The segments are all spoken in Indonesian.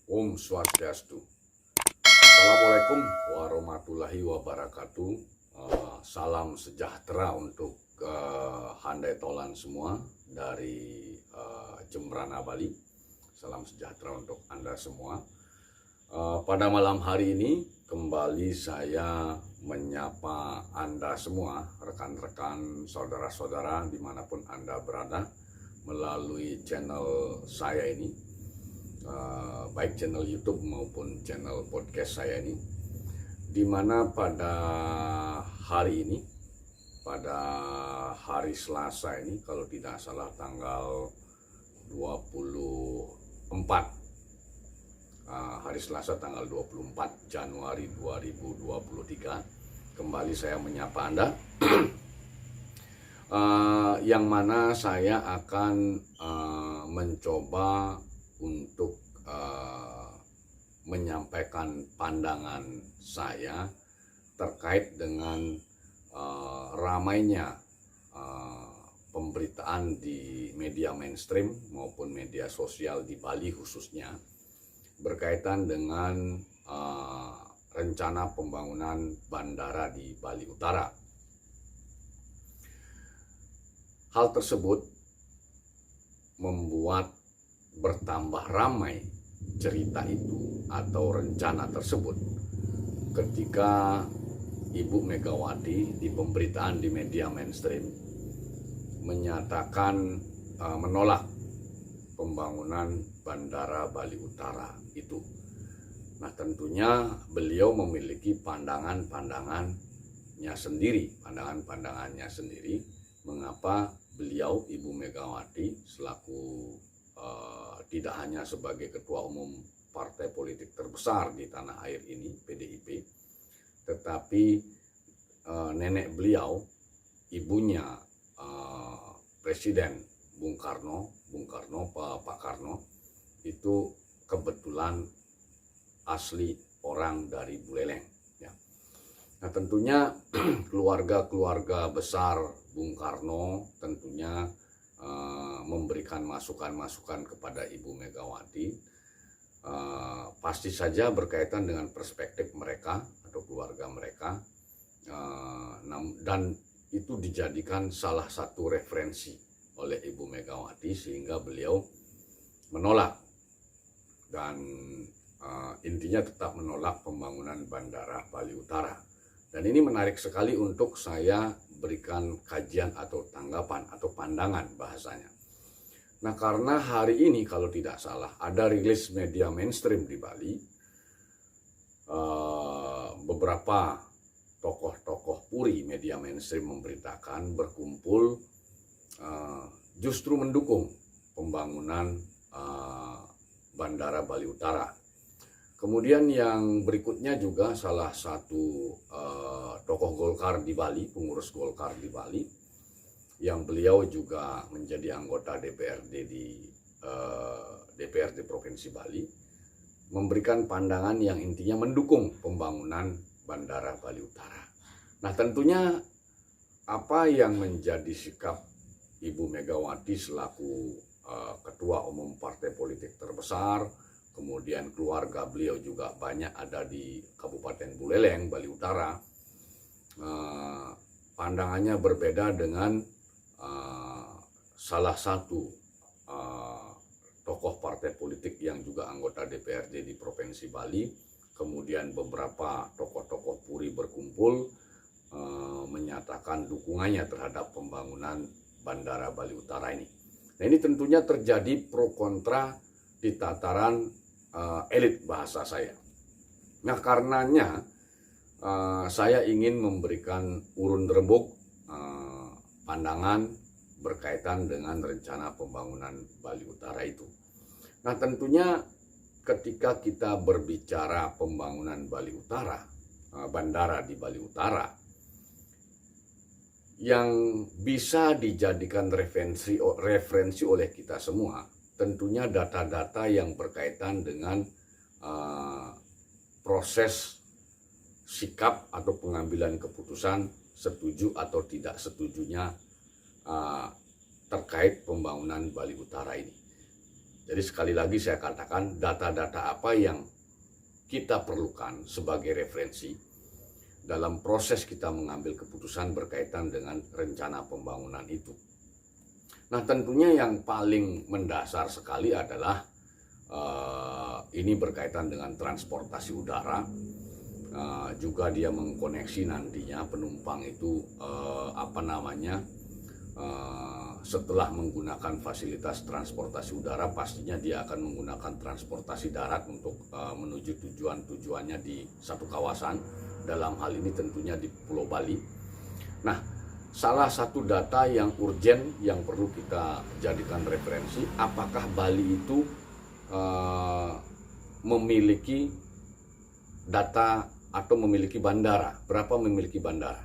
Om Swastiastu. Assalamualaikum warahmatullahi wabarakatuh. Salam sejahtera untuk handai tolan semua dari Jembrana, Bali. Salam sejahtera untuk Anda semua. Pada malam hari ini kembali saya menyapa Anda semua, rekan-rekan, saudara-saudara dimanapun Anda berada, melalui channel saya ini. Baik channel YouTube maupun channel podcast saya ini, dimana pada hari ini, pada hari Selasa ini, kalau tidak salah tanggal 24, hari Selasa tanggal 24 Januari 2023, kembali saya menyapa Anda. Yang mana saya akan mencoba untuk menyampaikan pandangan saya terkait dengan ramainya pemberitaan di media mainstream maupun media sosial di Bali khususnya berkaitan dengan rencana pembangunan bandara di Bali Utara. Hal tersebut membuat bertambah ramai cerita itu atau rencana tersebut ketika Ibu Megawati di pemberitaan di media mainstream menyatakan menolak pembangunan bandara Bali Utara itu. Nah, tentunya beliau memiliki pandangannya sendiri mengapa beliau Ibu Megawati selaku tidak hanya sebagai ketua umum partai politik terbesar di tanah air ini, PDIP, tetapi nenek beliau, ibunya Presiden Bung Karno, Pak Karno, itu kebetulan asli orang dari Buleleng. Ya. Nah, tentunya keluarga besar Bung Karno tentunya memberikan masukan-masukan kepada Ibu Megawati, pasti saja berkaitan dengan perspektif mereka atau keluarga mereka, dan itu dijadikan salah satu referensi oleh Ibu Megawati sehingga beliau menolak dan intinya tetap menolak pembangunan bandara Bali Utara. Dan ini menarik sekali untuk saya berikan kajian atau tanggapan atau pandangan bahasanya. Nah, karena hari ini kalau tidak salah ada rilis media mainstream di Bali, beberapa tokoh-tokoh puri media mainstream memberitakan berkumpul justru mendukung pembangunan bandara Bali Utara. Kemudian yang berikutnya juga salah satu tokoh Golkar di Bali, pengurus Golkar di Bali, yang beliau juga menjadi anggota DPRD Provinsi Bali, memberikan pandangan yang intinya mendukung pembangunan bandara Bali Utara. Nah, tentunya apa yang menjadi sikap Ibu Megawati selaku ketua umum partai politik terbesar, kemudian keluarga beliau juga banyak ada di Kabupaten Buleleng, Bali Utara. Pandangannya berbeda dengan salah satu tokoh partai politik yang juga anggota DPRD di Provinsi Bali. Kemudian beberapa tokoh-tokoh puri berkumpul menyatakan dukungannya terhadap pembangunan bandara Bali Utara ini. Nah, ini tentunya terjadi pro kontra di tataran elit bahasa saya. Nah, karenanya saya ingin memberikan urun rembuk pandangan berkaitan dengan rencana pembangunan Bali Utara itu. Nah, tentunya ketika kita berbicara pembangunan Bali Utara, bandara di Bali Utara, yang bisa dijadikan referensi oleh kita semua, tentunya data-data yang berkaitan dengan proses sikap atau pengambilan keputusan setuju atau tidak setujunya terkait pembangunan Bali Utara ini. Jadi sekali lagi saya katakan, data-data apa yang kita perlukan sebagai referensi dalam proses kita mengambil keputusan berkaitan dengan rencana pembangunan itu. Nah, tentunya yang paling mendasar sekali adalah ini berkaitan dengan transportasi udara. Juga dia mengkoneksi nantinya penumpang itu setelah menggunakan fasilitas transportasi udara, pastinya dia akan menggunakan transportasi darat untuk menuju tujuan-tujuannya di satu kawasan. Dalam hal ini tentunya di Pulau Bali. Nah, salah satu data yang urgen yang perlu kita jadikan referensi, apakah Bali itu memiliki data atau memiliki bandara, berapa memiliki bandara.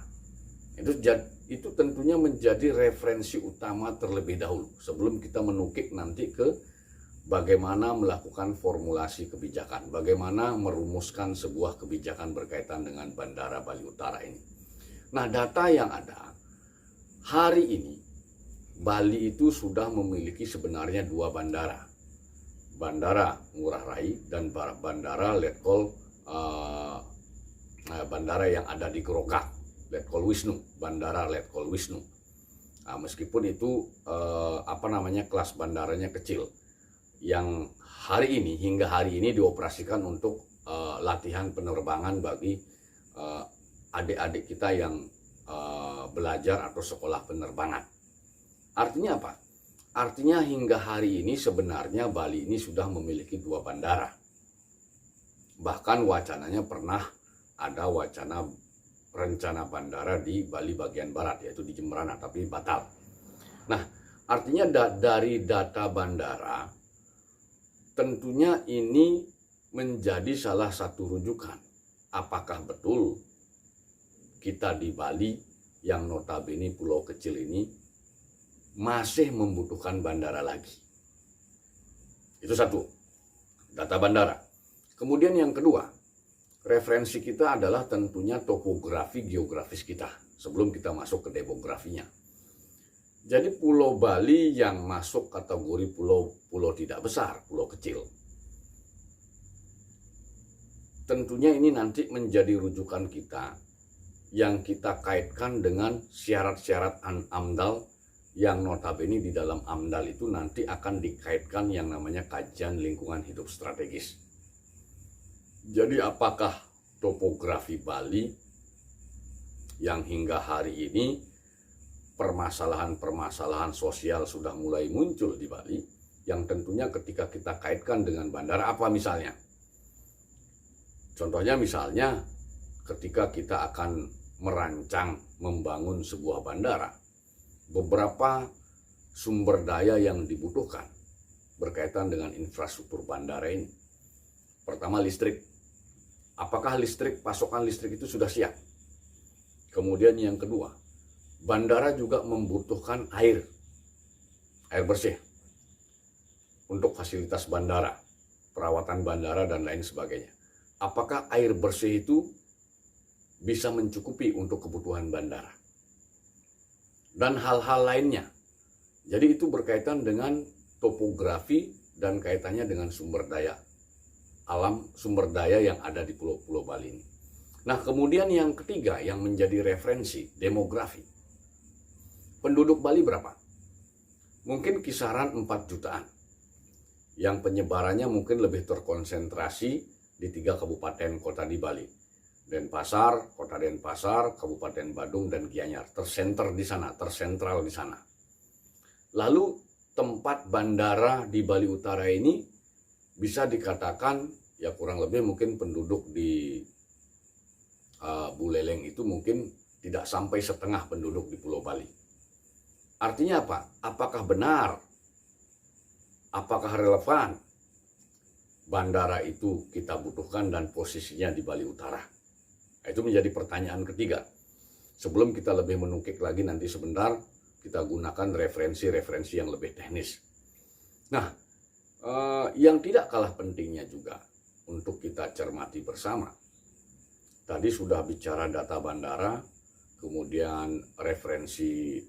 Itu tentunya menjadi referensi utama terlebih dahulu sebelum kita menukik nanti ke bagaimana melakukan formulasi kebijakan, bagaimana merumuskan sebuah kebijakan berkaitan dengan Bandara Bali Utara ini. Nah, data yang ada hari ini, Bali itu sudah memiliki sebenarnya 2 bandara. Bandara Ngurah Rai dan Bandara Letkol bandara yang ada di Groka, Letkol Wisnu, Bandara Letkol Wisnu. Nah, meskipun itu kelas bandaranya kecil, yang hingga hari ini dioperasikan untuk latihan penerbangan bagi adik-adik kita yang belajar atau sekolah penerbangan. Artinya apa? Artinya hingga hari ini sebenarnya Bali ini sudah memiliki 2 bandara. Bahkan wacananya pernah ada wacana rencana bandara di Bali bagian barat, yaitu di Jemberana, tapi batal. Nah, artinya dari data bandara, tentunya ini menjadi salah satu rujukan. Apakah betul kita di Bali, yang notabene pulau kecil ini, masih membutuhkan bandara lagi? Itu satu, data bandara. Kemudian yang kedua, referensi kita adalah tentunya topografi geografis kita sebelum kita masuk ke demografinya. Jadi Pulau Bali yang masuk kategori pulau tidak besar, pulau kecil. Tentunya ini nanti menjadi rujukan kita yang kita kaitkan dengan syarat-syarat AMDAL yang notabene di dalam AMDAL itu nanti akan dikaitkan yang namanya kajian lingkungan hidup strategis. Jadi apakah topografi Bali yang hingga hari ini permasalahan-permasalahan sosial sudah mulai muncul di Bali, yang tentunya ketika kita kaitkan dengan bandara, apa misalnya? Contohnya misalnya ketika kita akan merancang membangun sebuah bandara, beberapa sumber daya yang dibutuhkan berkaitan dengan infrastruktur bandara ini. Pertama, listrik. Apakah pasokan listrik itu sudah siap? Kemudian yang kedua, bandara juga membutuhkan air bersih untuk fasilitas bandara, perawatan bandara dan lain sebagainya. Apakah air bersih itu bisa mencukupi untuk kebutuhan bandara? Dan hal-hal lainnya. Jadi itu berkaitan dengan topografi dan kaitannya dengan sumber daya alam, sumber daya yang ada di pulau-pulau Bali ini. Nah, kemudian yang ketiga yang menjadi referensi, demografi. Penduduk Bali berapa? Mungkin kisaran 4 jutaan. Yang penyebarannya mungkin lebih terkonsentrasi di 3 kabupaten kota di Bali. Denpasar, Kota Denpasar, Kabupaten Badung, dan Gianyar. Tersentral di sana. Lalu tempat bandara di Bali Utara ini bisa dikatakan ya kurang lebih mungkin penduduk di Buleleng itu mungkin tidak sampai setengah penduduk di Pulau Bali. Artinya apa? Apakah benar? Apakah relevan bandara itu kita butuhkan dan posisinya di Bali Utara? Itu menjadi pertanyaan ketiga. Sebelum kita lebih menukik lagi nanti sebentar, kita gunakan referensi-referensi yang lebih teknis. Nah, yang tidak kalah pentingnya juga untuk kita cermati bersama. Tadi sudah bicara data bandara, kemudian referensi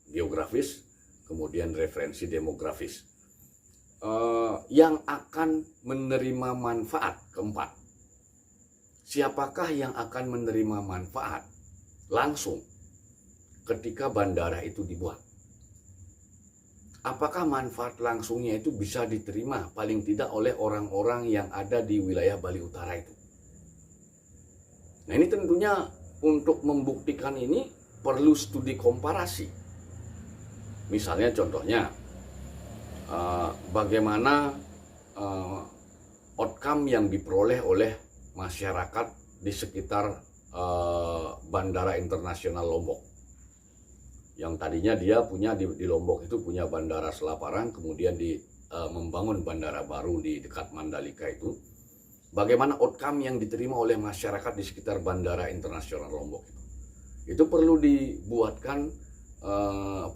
geografis, kemudian referensi demografis. yang akan menerima manfaat. Keempat, siapakah yang akan menerima manfaat langsung ketika bandara itu dibuat? Apakah manfaat langsungnya itu bisa diterima paling tidak oleh orang-orang yang ada di wilayah Bali Utara itu? Nah, ini tentunya untuk membuktikan ini perlu studi komparasi. Misalnya contohnya, bagaimana outcome yang diperoleh oleh masyarakat di sekitar Bandara Internasional Lombok. Yang tadinya dia punya di Lombok itu punya Bandara Selaparang, kemudian membangun bandara baru di dekat Mandalika itu. Bagaimana outcome yang diterima oleh masyarakat di sekitar Bandara Internasional Lombok itu. Itu perlu dibuatkan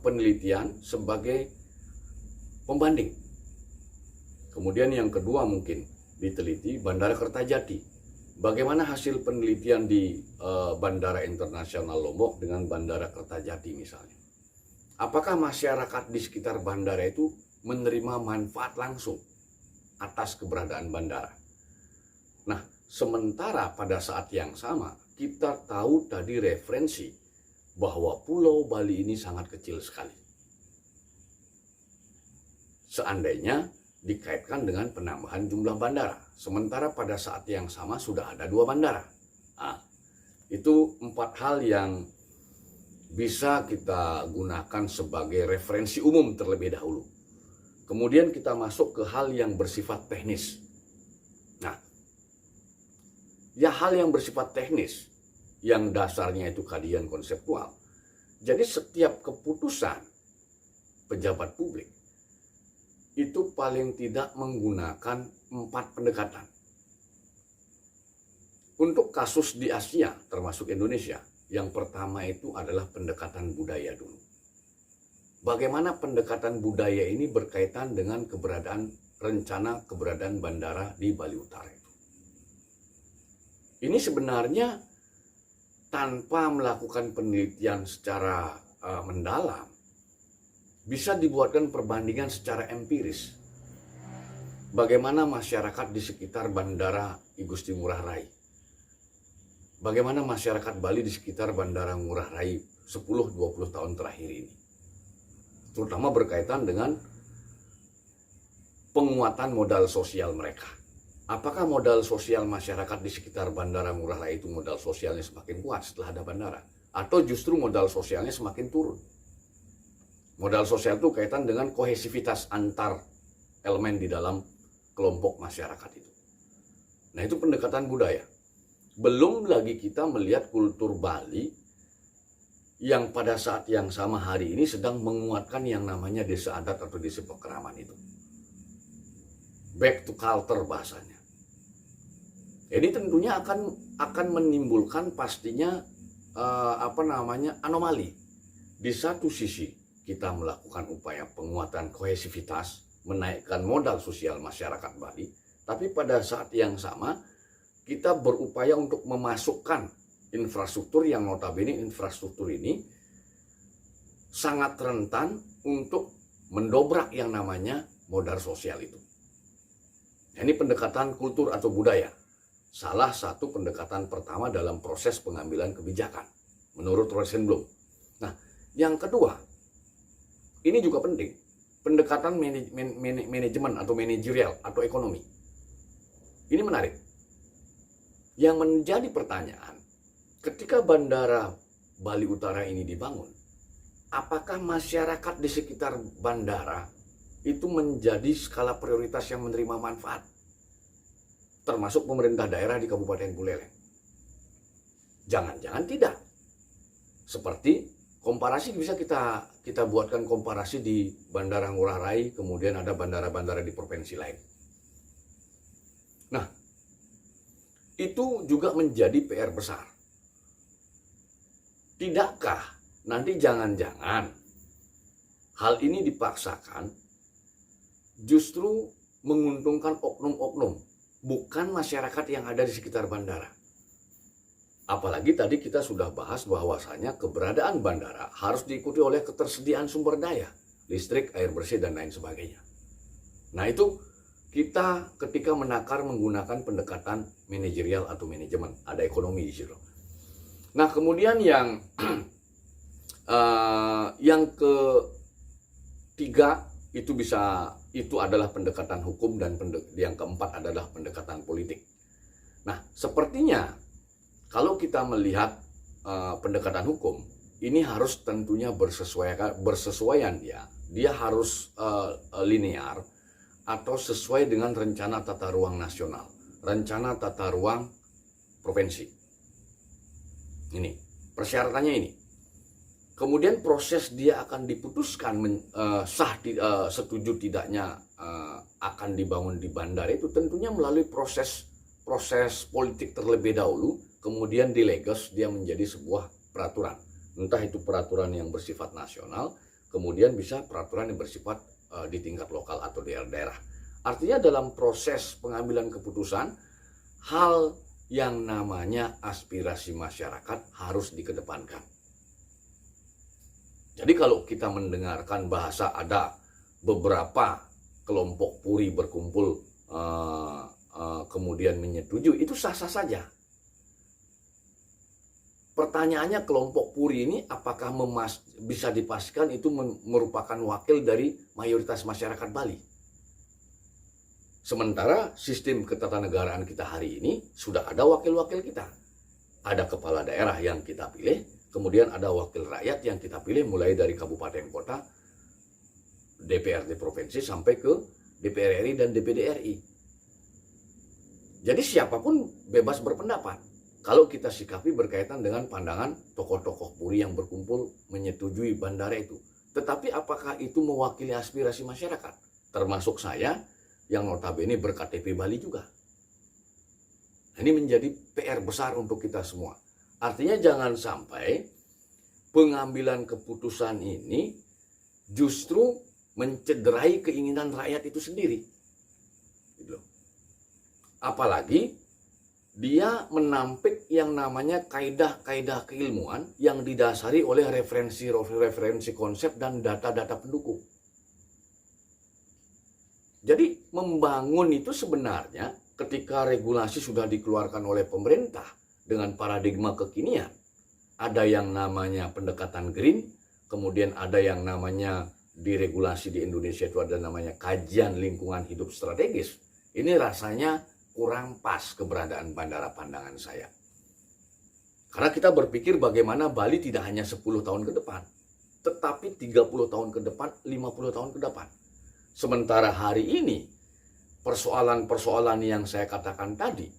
penelitian sebagai pembanding. Kemudian yang kedua mungkin diteliti Bandara Kertajati. Bagaimana hasil penelitian di Bandara Internasional Lombok dengan Bandara Kertajati misalnya. Apakah masyarakat di sekitar bandara itu menerima manfaat langsung atas keberadaan bandara? Nah, sementara pada saat yang sama kita tahu tadi referensi bahwa Pulau Bali ini sangat kecil sekali. Seandainya dikaitkan dengan penambahan jumlah bandara. Sementara pada saat yang sama sudah ada 2 bandara. Nah, itu 4 hal yang bisa kita gunakan sebagai referensi umum terlebih dahulu. Kemudian kita masuk ke hal yang bersifat teknis. Nah, ya hal yang bersifat teknis, yang dasarnya itu kajian konseptual. Jadi setiap keputusan pejabat publik itu paling tidak menggunakan 4 pendekatan. Untuk kasus di Asia, termasuk Indonesia, yang pertama itu adalah pendekatan budaya dulu. Bagaimana pendekatan budaya ini berkaitan dengan rencana keberadaan bandara di Bali Utara itu. Ini sebenarnya tanpa melakukan penelitian secara mendalam, bisa dibuatkan perbandingan secara empiris. Bagaimana masyarakat di sekitar Bandara I Gusti Ngurah Rai. Bagaimana masyarakat Bali di sekitar Bandara Ngurah Rai 10-20 tahun terakhir ini. Terutama berkaitan dengan penguatan modal sosial mereka. Apakah modal sosial masyarakat di sekitar Bandara Ngurah Rai itu modal sosialnya semakin kuat setelah ada bandara? Atau justru modal sosialnya semakin turun? Modal sosial itu kaitan dengan kohesivitas antar elemen di dalam kelompok masyarakat itu. Nah, itu pendekatan budaya. Belum lagi kita melihat kultur Bali yang pada saat yang sama hari ini sedang menguatkan yang namanya desa adat atau desa pekeraman itu. Back to culture bahasanya. Ini tentunya akan menimbulkan pastinya anomali. Di satu sisi kita melakukan upaya penguatan kohesivitas, menaikkan modal sosial masyarakat Bali, tapi pada saat yang sama kita berupaya untuk memasukkan infrastruktur yang notabene infrastruktur ini sangat rentan untuk mendobrak yang namanya modal sosial itu. Ini pendekatan kultur atau budaya. Salah satu pendekatan pertama dalam proses pengambilan kebijakan menurut Rosenblum. Nah, yang kedua, ini juga penting, pendekatan manajemen atau manajerial atau ekonomi. Ini menarik. Yang menjadi pertanyaan, ketika Bandara Bali Utara ini dibangun, apakah masyarakat di sekitar bandara itu menjadi skala prioritas yang menerima manfaat? Termasuk pemerintah daerah di Kabupaten Buleleng. Jangan-jangan tidak. Seperti komparasi bisa kita buatkan komparasi di Bandara Ngurah Rai, kemudian ada bandara-bandara di provinsi lain. Nah, itu juga menjadi PR besar. Tidakkah nanti jangan-jangan hal ini dipaksakan justru menguntungkan oknum-oknum, bukan masyarakat yang ada di sekitar bandara. Apalagi tadi kita sudah bahas bahwasanya keberadaan bandara harus diikuti oleh ketersediaan sumber daya, listrik, air bersih, dan lain sebagainya. Nah itu kita ketika menakar menggunakan pendekatan manajerial atau manajemen, ada ekonomi di situ. Nah kemudian yang ketiga itu adalah pendekatan hukum, dan yang keempat adalah pendekatan politik. Nah sepertinya kalau kita melihat pendekatan hukum ini harus tentunya bersesuaian dia harus linear atau sesuai dengan rencana tata ruang nasional, rencana tata ruang provinsi. Ini persyaratannya ini. Kemudian proses dia akan diputuskan setuju tidaknya akan dibangun di bandara itu tentunya melalui proses politik terlebih dahulu, kemudian dileges dia menjadi sebuah peraturan. Entah itu peraturan yang bersifat nasional, kemudian bisa peraturan yang bersifat di tingkat lokal atau daerah-daerah. Artinya dalam proses pengambilan keputusan, hal yang namanya aspirasi masyarakat harus dikedepankan. Jadi kalau kita mendengarkan bahasa ada beberapa kelompok puri berkumpul kemudian menyetujui, itu sah-sah saja. Pertanyaannya, kelompok puri ini apakah bisa dipastikan itu merupakan wakil dari mayoritas masyarakat Bali? Sementara sistem ketatanegaraan kita hari ini sudah ada wakil-wakil kita. Ada kepala daerah yang kita pilih, kemudian ada wakil rakyat yang kita pilih mulai dari kabupaten kota, DPRD provinsi sampai ke DPR RI dan DPD RI. Jadi siapapun bebas berpendapat. Kalau kita sikapi berkaitan dengan pandangan tokoh-tokoh puri yang berkumpul menyetujui bandara itu. Tetapi apakah itu mewakili aspirasi masyarakat? Termasuk saya yang notabene berKTP Bali juga. Ini menjadi PR besar untuk kita semua. Artinya jangan sampai pengambilan keputusan ini justru mencederai keinginan rakyat itu sendiri. Apalagi dia menampik yang namanya kaidah-kaidah keilmuan yang didasari oleh referensi konsep dan data-data pendukung. Jadi membangun itu sebenarnya ketika regulasi sudah dikeluarkan oleh pemerintah dengan paradigma kekinian, ada yang namanya pendekatan green, kemudian ada yang namanya di regulasi di Indonesia itu ada namanya kajian lingkungan hidup strategis. Ini rasanya kurang pas keberadaan Bandara Pandangan saya. Karena kita berpikir bagaimana Bali tidak hanya 10 tahun ke depan, tetapi 30 tahun ke depan, 50 tahun ke depan. Sementara hari ini, persoalan-persoalan yang saya katakan tadi,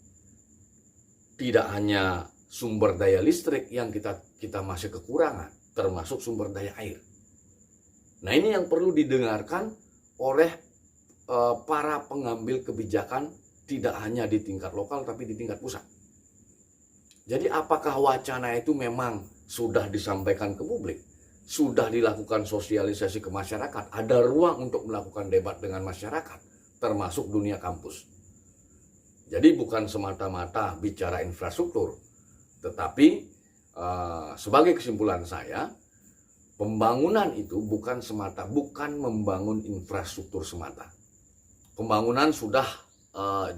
tidak hanya sumber daya listrik yang kita masih kekurangan, termasuk sumber daya air. Nah ini yang perlu didengarkan oleh para pengambil kebijakan, tidak hanya di tingkat lokal tapi di tingkat pusat. Jadi apakah wacana itu memang sudah disampaikan ke publik? Sudah dilakukan sosialisasi ke masyarakat? Ada ruang untuk melakukan debat dengan masyarakat, termasuk dunia kampus. Jadi bukan semata-mata bicara infrastruktur, tetapi sebagai kesimpulan saya, pembangunan itu bukan membangun infrastruktur semata. Pembangunan sudah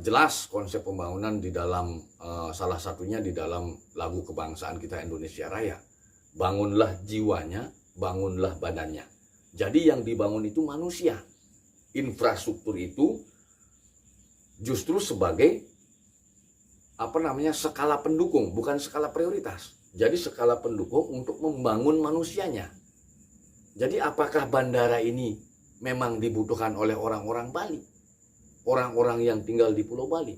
jelas konsep pembangunan di dalam salah satunya di dalam lagu kebangsaan kita Indonesia Raya. Bangunlah jiwanya, bangunlah badannya. Jadi yang dibangun itu manusia. Infrastruktur itu justru sebagai skala pendukung, bukan skala prioritas. Jadi skala pendukung untuk membangun manusianya. Jadi apakah bandara ini memang dibutuhkan oleh orang-orang Bali? Orang-orang yang tinggal di Pulau Bali?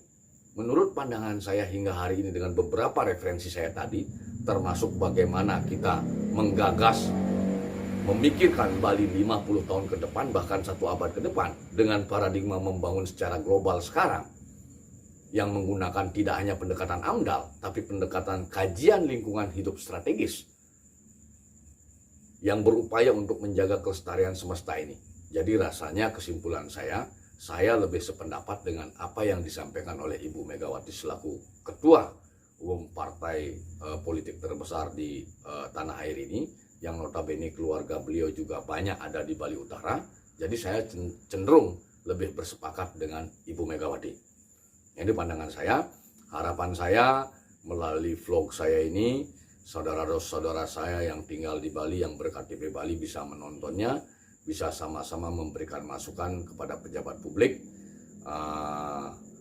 Menurut pandangan saya hingga hari ini dengan beberapa referensi saya tadi, termasuk bagaimana kita menggagas, memikirkan Bali 50 tahun ke depan, bahkan 1 abad ke depan, dengan paradigma membangun secara global sekarang, yang menggunakan tidak hanya pendekatan AMDAL, tapi pendekatan kajian lingkungan hidup strategis, yang berupaya untuk menjaga kelestarian semesta ini. Jadi rasanya kesimpulan saya lebih sependapat dengan apa yang disampaikan oleh Ibu Megawati selaku Ketua Umum Partai politik terbesar di tanah air ini, yang notabene keluarga beliau juga banyak ada di Bali Utara. Jadi saya cenderung lebih bersepakat dengan Ibu Megawati. Ini pandangan saya. Harapan saya melalui vlog saya ini, saudara-saudara saya yang tinggal di Bali, yang ber-KTP Bali bisa menontonnya, bisa sama-sama memberikan masukan kepada pejabat publik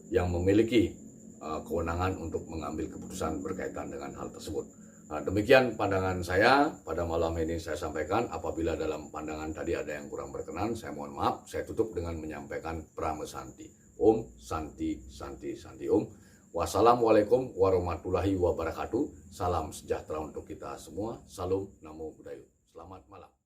yang memiliki kewenangan untuk mengambil keputusan berkaitan dengan hal tersebut. Nah, demikian pandangan saya pada malam ini saya sampaikan. Apabila dalam pandangan tadi ada yang kurang berkenan, saya mohon maaf. Saya tutup dengan menyampaikan Pramesanti. Om Santi Santi Santi Om. Wassalamualaikum warahmatullahi wabarakatuh. Salam sejahtera untuk kita semua. Salam Namo Buddhaya. Selamat malam.